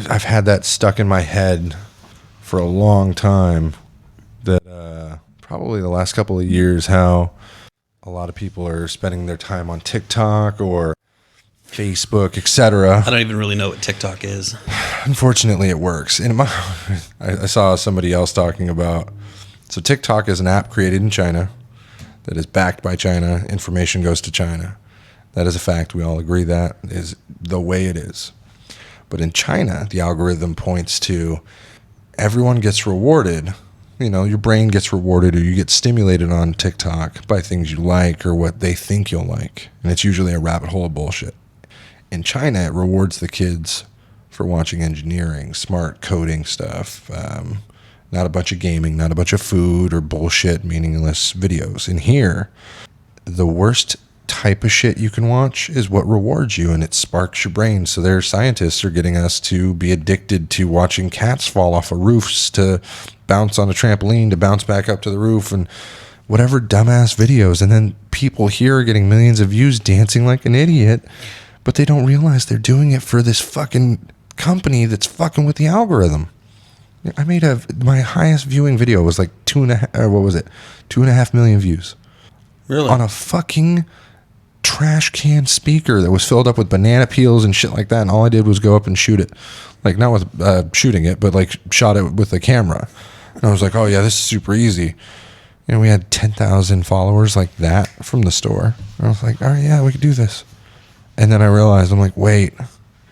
I've had that stuck in my head for a long time, that probably the last couple of years, how a lot of people are spending their time on TikTok or Facebook, etc. I don't even really know what TikTok is. Unfortunately, it works. And I saw somebody else talking about, so TikTok is an app created in China that is backed by China. Information goes to China. That is a fact. We all agree that is the way it is. But in China, the algorithm points to everyone gets rewarded. You know, your brain gets rewarded, or you get stimulated on TikTok by things you like or what they think you'll like. And it's usually a rabbit hole of bullshit. In China, it rewards the kids for watching engineering, smart coding stuff, not a bunch of gaming, not a bunch of food or bullshit, meaningless videos. In here, the worst type of shit you can watch is what rewards you, and it sparks your brain. So their scientists are getting us to be addicted to watching cats fall off of roofs, to bounce on a trampoline, to bounce back up to the roof, and whatever dumbass videos. And then people here are getting millions of views dancing like an idiot, but they don't realize they're doing it for this fucking company that's fucking with the algorithm. I made my highest viewing video was like 2.5 million views. Really? On a fucking trash can speaker that was filled up with banana peels and shit like that, and all I did was go up and shoot it. Like, not with shooting it, but like shot it with a camera. And I was like, oh yeah, this is super easy. And we had 10,000 followers like that from the store. And I was like, all right, yeah, we could do this. And then I realized, I'm like, wait,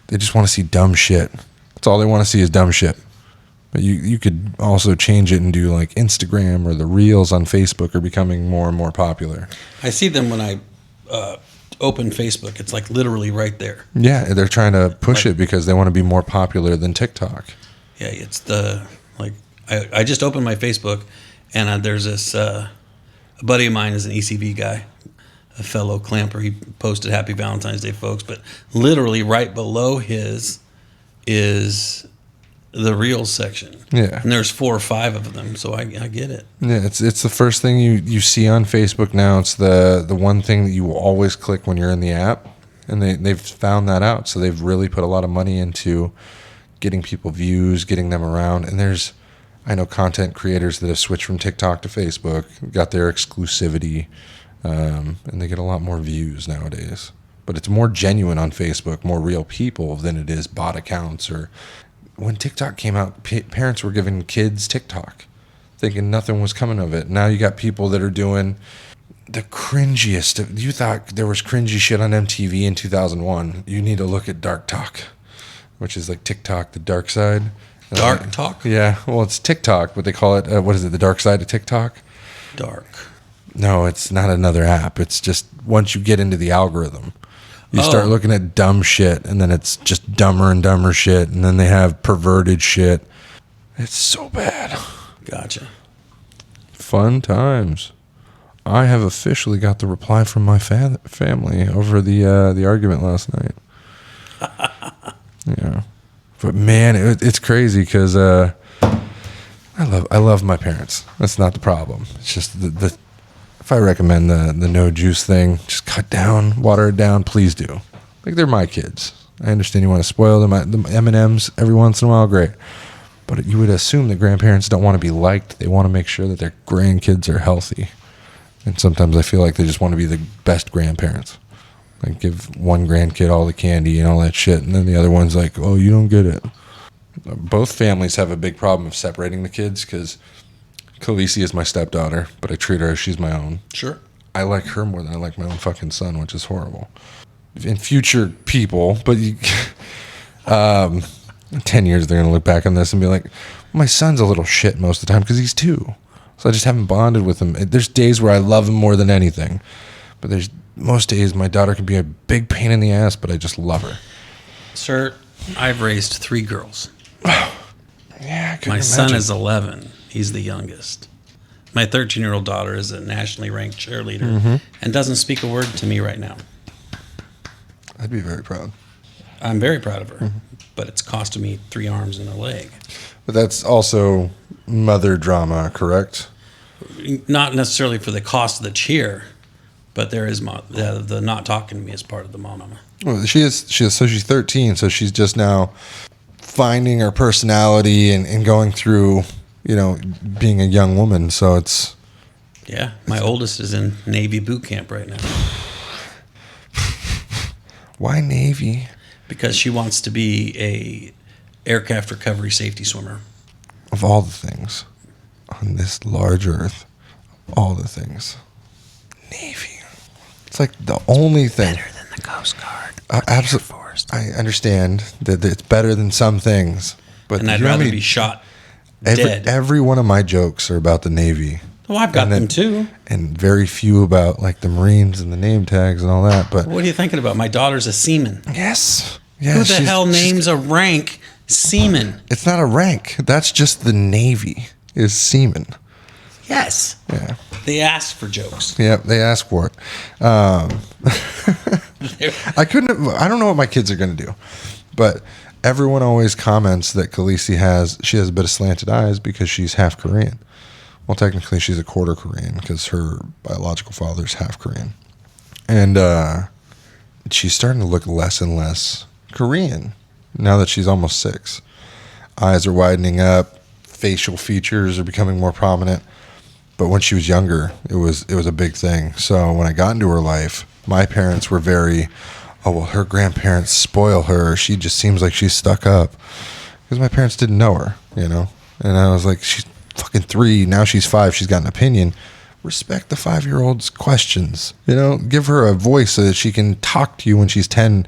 they just want to see dumb shit. That's all they want to see is dumb shit. But you could also change it and do like Instagram, or the Reels on Facebook are becoming more and more popular. I see them when I open Facebook. It's like literally right there. Yeah, they're trying to push it because they want to be more popular than TikTok. Yeah, it's the, like, I just opened my Facebook, and there's this, a buddy of mine is an ECV guy, a fellow clamper. He posted Happy Valentine's Day, folks, but literally right below his is the Reels section. Yeah. And there's 4 or 5 of them, so I get it. Yeah, it's the first thing you see on Facebook now. It's the one thing that you will always click when you're in the app, and they've found that out. So they've really put a lot of money into getting people views, getting them around. And I know content creators that have switched from TikTok to Facebook, got their exclusivity, and they get a lot more views nowadays. But it's more genuine on Facebook, more real people than it is bot accounts. Or when TikTok came out, parents were giving kids TikTok, thinking nothing was coming of it. Now you got people that are doing the cringiest. You thought there was cringy shit on MTV in 2001. You need to look at Dark Talk, which is like TikTok, the dark side. Dark Talk? Yeah, well, it's TikTok, but they call it, what is it, the dark side of TikTok? Dark. No, it's not another app. It's just once you get into the algorithm, you start looking at dumb shit, and then it's just dumber and dumber shit, and then they have perverted shit. It's so bad. Gotcha. Fun times. I have officially got the reply from my family over the argument last night. Yeah, but man, it's crazy because I love my parents. That's not the problem. It's just the if I recommend the no juice thing, just cut down, water it down, please do. Like, they're my kids. I understand you want to spoil them. The M&Ms every once in a while, great. But you would assume that grandparents don't want to be liked. They want to make sure that their grandkids are healthy. And sometimes I feel like they just want to be the best grandparents. Like, give one grandkid all the candy and all that shit, and then the other one's like, oh, you don't get it. Both families have a big problem of separating the kids, because Khaleesi is my stepdaughter, but I treat her as she's my own. Sure. I like her more than I like my own fucking son, which is horrible. In future people, but 10 years they're going to look back on this and be like, my son's a little shit most of the time because he's 2. So I just haven't bonded with him. There's days where I love him more than anything. But there's most days my daughter can be a big pain in the ass, but I just love her. Sir, I've raised 3 girls. Yeah, I couldn't My imagine. son is 11. He's the youngest. My 13-year-old daughter is a nationally ranked cheerleader and doesn't speak a word to me right now. I'd be very proud. I'm very proud of her, but it's costing me 3 arms and a leg. But that's also mother drama, correct? Not necessarily for the cost of the cheer, but there is the not talking to me is part of the mama. Well, she is. So she's 13. So she's just now finding her personality and going through, being a young woman. So it's. Yeah, my oldest is in Navy boot camp right now. Why Navy? Because she wants to be a aircraft recovery safety swimmer. Of all the things on this large earth, all the things, Navy. It's like the only thing. Better than the Coast Guard. Absolutely. I understand that it's better than some things, but And I'd rather be shot dead. Every one of my jokes are about the Navy. Well, I've got them too. And very few about like the Marines and the name tags and all that. But What are you thinking about? My daughter's a seaman. yes. Who the hell names a rank seaman? It's not a rank. That's just the Navy is seaman. Yes. Yeah. They ask for jokes. Yep, they ask for it. I don't know what my kids are going to do, but everyone always comments that Khaleesi she has a bit of slanted eyes because she's half Korean. Well, technically she's a quarter Korean because her biological father's half Korean. And she's starting to look less and less Korean now that she's almost 6. Eyes are widening up, facial features are becoming more prominent. But when she was younger, it was a big thing. So when I got into her life, my parents were very, her grandparents spoil her. She just seems like she's stuck up. Because my parents didn't know her, And I was like, she's fucking 3. Now she's 5. She's got an opinion. Respect the 5-year-old's questions. Give her a voice so that she can talk to you when she's 10.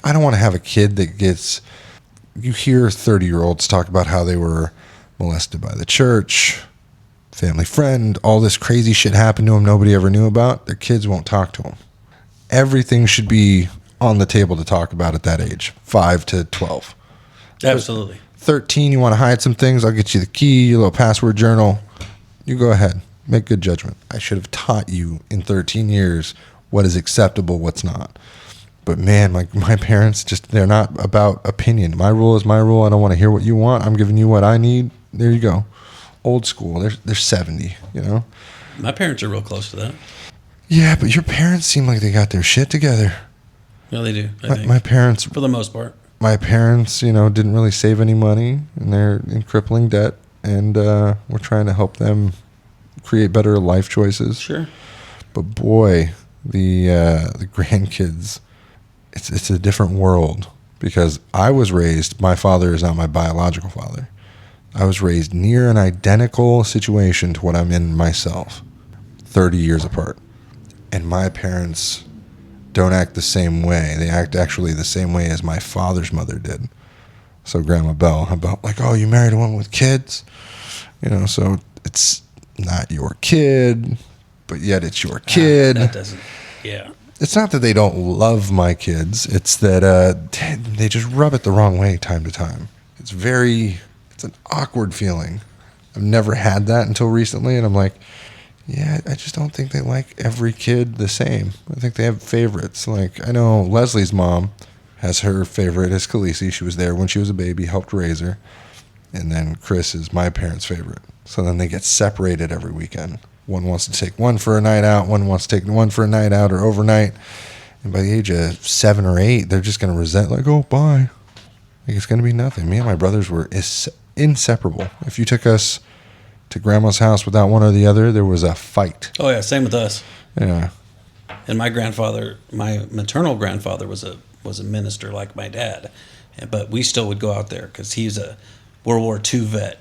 I don't want to have a kid that gets... You hear 30-year-olds talk about how they were molested by the church, family friend, all this crazy shit happened to them nobody ever knew about. Their kids won't talk to them. Everything should be on the table to talk about at that age, 5 to 12. Absolutely. 13, you want to hide some things, I'll get you the key, your little password journal. You go ahead. Make good judgment. I should have taught you in 13 years what is acceptable, what's not. But man, my parents, they're not about opinion. My rule is my rule. I don't want to hear what you want. I'm giving you what I need. There you go. Old school. They're 70, My parents are real close to that. Yeah, but your parents seem like they got their shit together. Yeah, they do. I think. My parents, For the most part. my parents, didn't really save any money, and they're in crippling debt, and we're trying to help them create better life choices. Sure. But boy, the grandkids, it's a different world because I was raised. My father is not my biological father. I was raised near an identical situation to what I'm in myself, 30 years apart. And my parents don't act the same way. They act actually the same way as my father's mother did. So Grandma Belle, about like, oh, you married a woman with kids? So it's not your kid, but yet it's your kid. That doesn't, yeah. It's not that they don't love my kids. It's that they just rub it the wrong way time to time. It's an awkward feeling. I've never had that until recently, and I'm like, yeah, I just don't think they like every kid the same. I think they have favorites. Like, I know Leslie's mom has her favorite as Khaleesi. She was there when she was a baby, helped raise her. And then Chris is my parents' favorite. So then they get separated every weekend. One wants to take one for a night out, one wants to take one for a night out or overnight. And by the age of 7 or 8, they're just going to resent, like, oh, bye. Like, it's going to be nothing. Me and my brothers were inseparable. If you took us to Grandma's house without one or the other, there was a fight. Oh, yeah, same with us. Yeah. And my maternal grandfather was a minister like my dad. But we still would go out there because he's a World War II vet.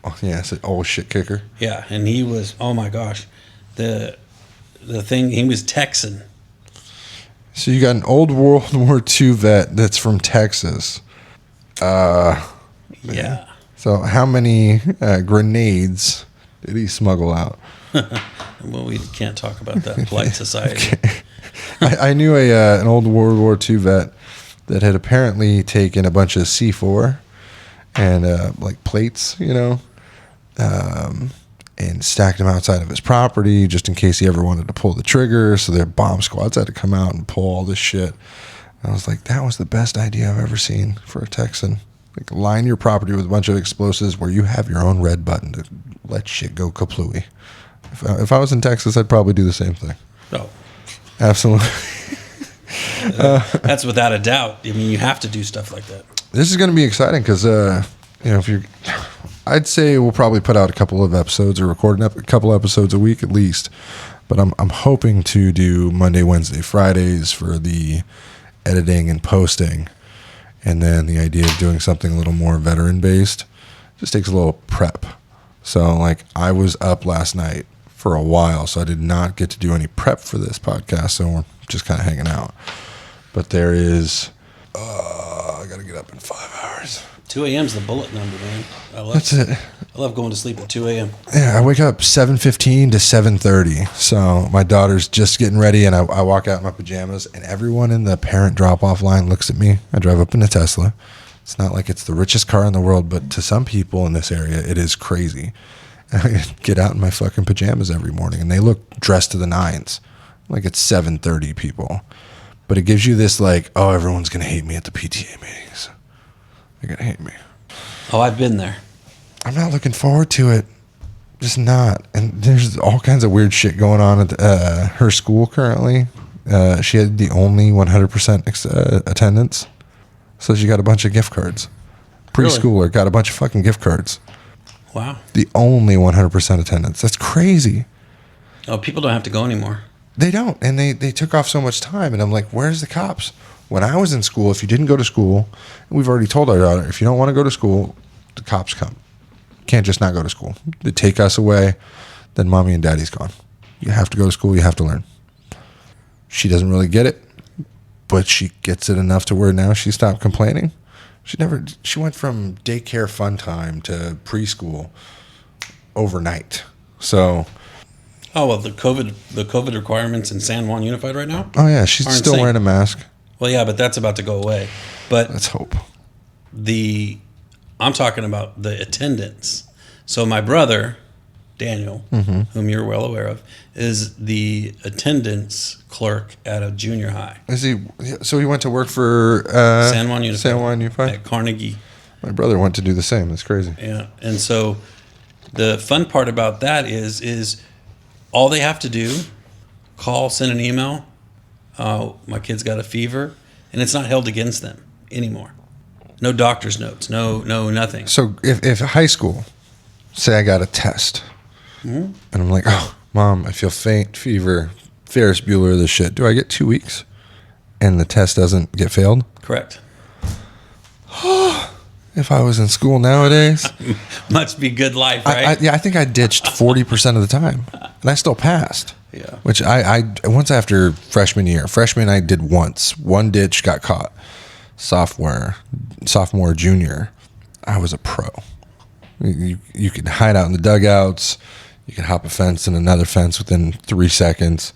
Oh, yeah, it's an old shit kicker. Yeah, and he was, oh my gosh, the the thing, he was Texan. So you got an old World War II vet that's from Texas. Yeah. So how many grenades did he smuggle out? Well, we can't talk about that in polite society. Okay. I knew an old World War II vet that had apparently taken a bunch of C4 and like plates, and stacked them outside of his property just in case he ever wanted to pull the trigger. So their bomb squads had to come out and pull all this shit. And I was like, that was the best idea I've ever seen for a Texan. Like, line your property with a bunch of explosives where you have your own red button to let shit go kaplooey. If I was in Texas, I'd probably do the same thing. Oh, absolutely. That's without a doubt. I mean, you have to do stuff like that. This is going to be exciting because, I'd say we'll probably put out a couple of episodes or record a couple episodes a week at least. But I'm hoping to do Monday, Wednesday, Fridays for the editing and posting. And then the idea of doing something a little more veteran based just takes a little prep. So like I was up last night for a while, so I did not get to do any prep for this podcast. So we're just kind of hanging out. But there is, I got to get up in 5 hours. 2 a.m.'s the bullet number, man. That's it. I love going to sleep at 2 a.m. Yeah, I wake up 7:15 to 7:30. So my daughter's just getting ready, and I walk out in my pajamas, and everyone in the parent drop-off line looks at me. I drive up in a Tesla. It's not like it's the richest car in the world, but to some people in this area, it is crazy. And I get out in my fucking pajamas every morning, and they look dressed to the nines, like it's 7:30 people. But it gives you this like, oh, everyone's going to hate me at the PTA meetings. They're going to hate me. Oh, I've been there. I'm not looking forward to it. Just not. And there's all kinds of weird shit going on at her school currently. She had the only 100% attendance. So she got a bunch of gift cards. Preschooler Really? got a bunch of fucking gift cards. Wow. The only 100% attendance. That's crazy. Oh, people don't have to go anymore. They don't. And they took off so much time. And I'm like, where's the cops? When I was in school, if you didn't go to school, we've already told our daughter, if you don't want to go to school, the cops come. You can't just not go to school. They take us away, then mommy and daddy's gone. You have to go to school. You have to learn. She doesn't really get it, but she gets it enough to where now she stopped complaining. She went from daycare fun time to preschool overnight. So... Oh, well, the COVID requirements in San Juan Unified right now? Oh, yeah. She's still wearing a mask. Well, yeah, but that's about to go away. But let's hope. I'm talking about the attendance. So my brother, Daniel, whom you're well aware of, is the attendance clerk at a junior high. Is he? So he went to work for San Juan Unified. San Juan Unified at Carnegie. My brother went to do the same. That's crazy. Yeah, and so the fun part about that is all they have to do, call, send an email. My kid's got a fever, and it's not held against them anymore. No doctor's notes, no nothing. So if high school, say I got a test, and I'm like, oh, Mom, I feel faint, fever, Ferris Bueller, this shit. Do I get 2 weeks? And the test doesn't get failed? Correct. If I was in school nowadays. Must be good life, right? I think I ditched 40% of the time, and I still passed. Yeah. Which I once after freshman year. Freshman I did once. One ditch got caught. Sophomore, junior, I was a pro. You could hide out in the dugouts. You could hop a fence and another fence within 3 seconds.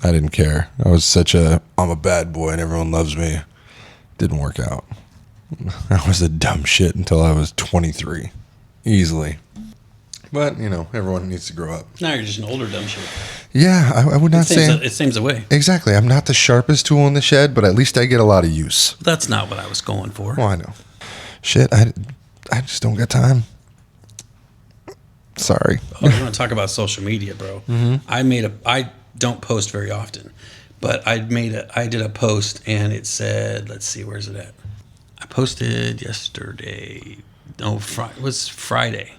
I didn't care. I'm a bad boy and everyone loves me. Didn't work out. I was a dumb shit until I was 23. Easily. But, everyone needs to grow up. Now you're just an older dumb shit. Yeah, I would not say... It seems away. Exactly. I'm not the sharpest tool in the shed, but at least I get a lot of use. That's not what I was going for. Well, I know. Shit, I just don't got time. Sorry. Oh, you want to talk about social media, bro? I don't post very often, but I did a post, and it said, let's see, where's it at? I posted yesterday. No, it was Friday.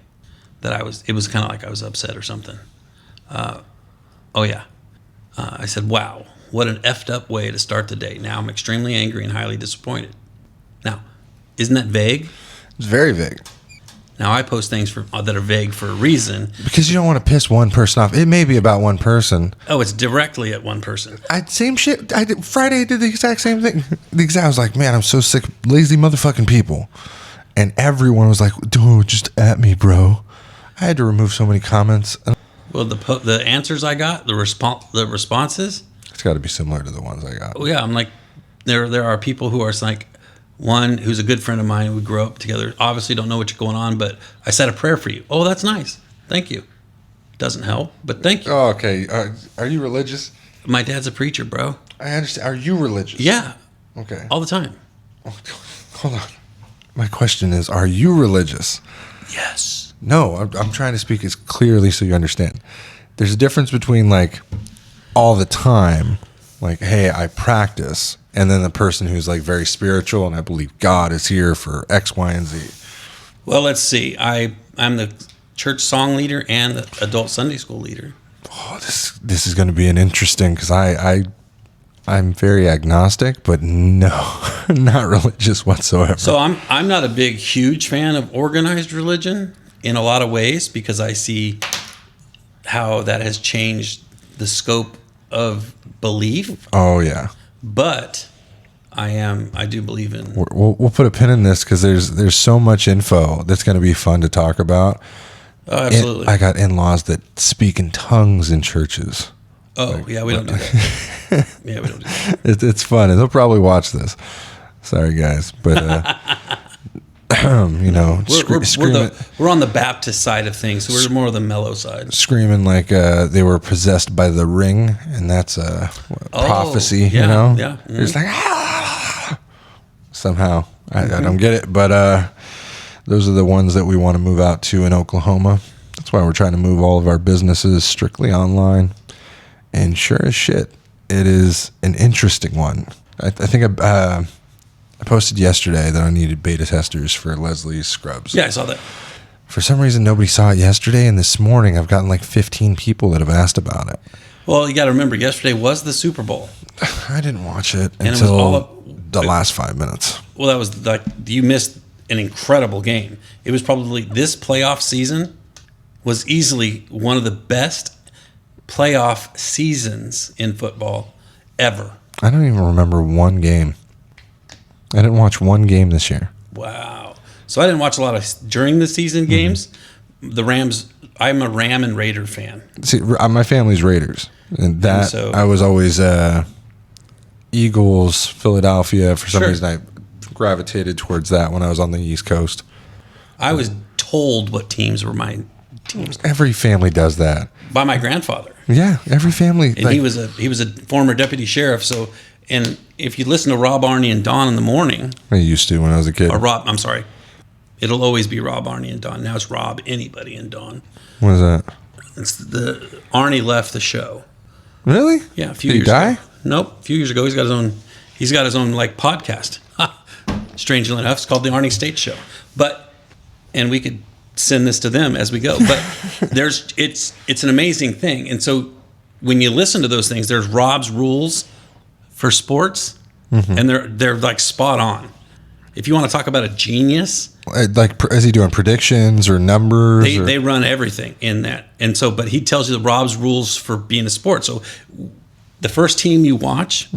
It was kind of like I was upset or something. I said, wow, what an effed up way to start the day. Now I'm extremely angry and highly disappointed. Now, isn't that vague? It's very vague. Now I post things that are vague for a reason. Because you don't want to piss one person off. It may be about one person. Oh, it's directly at one person. Same shit. Friday I did the exact same thing. I was like, man, I'm so sick of lazy motherfucking people. And everyone was like, dude, just at me, bro. I had to remove so many comments. Well, the answers I got, the responses. It's got to be similar to the ones I got. Oh yeah, I'm like, there are people who are like, one who's a good friend of mine. We grew up together. Obviously, don't know what's going on, but I said a prayer for you. Oh, that's nice. Thank you. Doesn't help, but thank you. Oh, okay. Are you religious? My dad's a preacher, bro. I understand. Are you religious? Yeah. Okay. All the time. Hold on. My question is, are you religious? Yes. No, I'm trying to speak as clearly so you understand. There's a difference between like all the time, like, hey, I practice, and then the person who's like very spiritual and I believe God is here for X, Y, and Z. Well, let's see. I'm the church song leader and the adult Sunday school leader. Oh, this is going to be an interesting, because I'm very agnostic, but no, not religious whatsoever. So I'm not a huge fan of organized religion in a lot of ways, because I see how that has changed the scope of belief. Oh yeah. But I do believe in. We'll put a pin in this, because there's so much info that's going to be fun to talk about. Oh, absolutely. I got in-laws that speak in tongues in churches. Oh, yeah, we don't do that. Yeah, we don't do that. It's fun, and they'll probably watch this. Sorry, guys, but you know, we're on the Baptist side of things, so we're more of the mellow side. Screaming like they were possessed by the ring, and that's a prophecy. Yeah, you know, yeah. Mm-hmm. It's like somehow I don't get it, but those are the ones that we want to move out to in Oklahoma. That's why we're trying to move all of our businesses strictly online. And sure as shit, it is an interesting one. I think I posted yesterday that I needed beta testers for Leslie's scrubs. Yeah, I saw that. For some reason, nobody saw it yesterday, and this morning I've gotten like 15 people that have asked about it. Well, you got to remember, yesterday was the Super Bowl. I didn't watch it And until the last 5 minutes. Well, that was like, you missed an incredible game. It was probably, this playoff season was easily one of the best playoff seasons in football ever. I don't even remember one game. I didn't watch one game this year. Wow. So I didn't watch a lot of during the season games. The Rams, I'm a Ram and Raider fan. See, my family's Raiders. And that, so, I was always Eagles, Philadelphia. For some reason, I gravitated towards that when I was on the East Coast. I was told what teams were my teams. Every family does that. By my grandfather. Yeah, every family. And he was a former deputy sheriff. So, and if you listen to Rob, Arnie, and Don in the morning, I used to when I was a kid. or Rob, I'm sorry, it'll always be Rob, Arnie, and Don. Now it's Rob, anybody, and Don. What is that? It's Arnie left the show. Really? Yeah, a few Did years he die? ago. Nope, a few years ago. He's got his own like podcast. Strangely enough, it's called the Arnie State Show. And we could send this to them as we go. But it's an amazing thing. And so when you listen to those things, there's Rob's rules for sports, and they're like spot on. If you want to talk about a genius, like, is he doing predictions or numbers? They run everything in that. And so, but he tells you Rob's rules for being a sport. So the first team you watch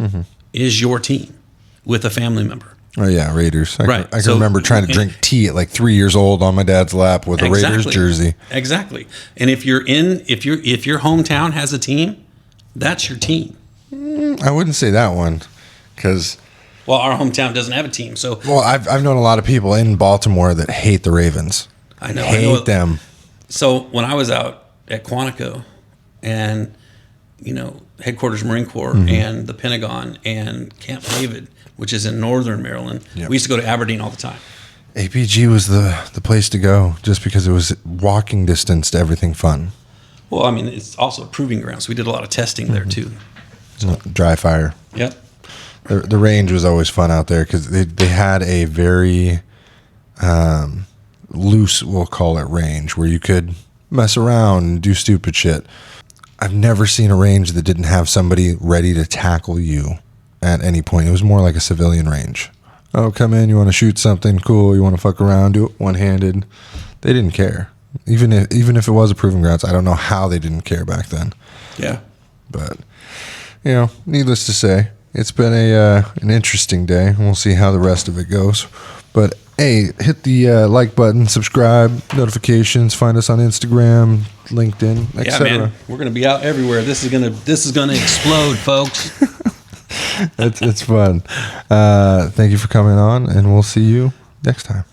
is your team with a family member. Oh yeah, Raiders. I can So, remember trying to drink tea at like 3 years old on my dad's lap with a Raiders jersey. Exactly. And if your hometown has a team, that's your team. I wouldn't say that one, because Well, our hometown doesn't have a team, so I've known a lot of people in Baltimore that hate the Ravens. I know. Hate them. So when I was out at Quantico, and headquarters Marine Corps and the Pentagon and Camp David, which is in northern Maryland, we used to go to Aberdeen all the time. APG was the place to go, just because it was walking distance to everything fun. Well, I mean, it's also a proving ground, so we did a lot of testing there too. Dry fire. Yep. The range was always fun out there, because they had a very loose, we'll call it, range where you could mess around and do stupid shit. I've never seen a range that didn't have somebody ready to tackle you at any point. It was more like a civilian range. Oh, come in, you want to shoot something? Cool. You want to fuck around? Do it one-handed. they didn't care. Even if it was a proving grounds, I don't know how they didn't care back then. Yeah. But, needless to say, it's been an interesting day, and we'll see how the rest of it goes. But, hey, hit the like button, subscribe, notifications, find us on Instagram, LinkedIn, etc. Yeah, man. We're going to be out everywhere. This is going to explode, folks. It's fun. Thank you for coming on, and we'll see you next time.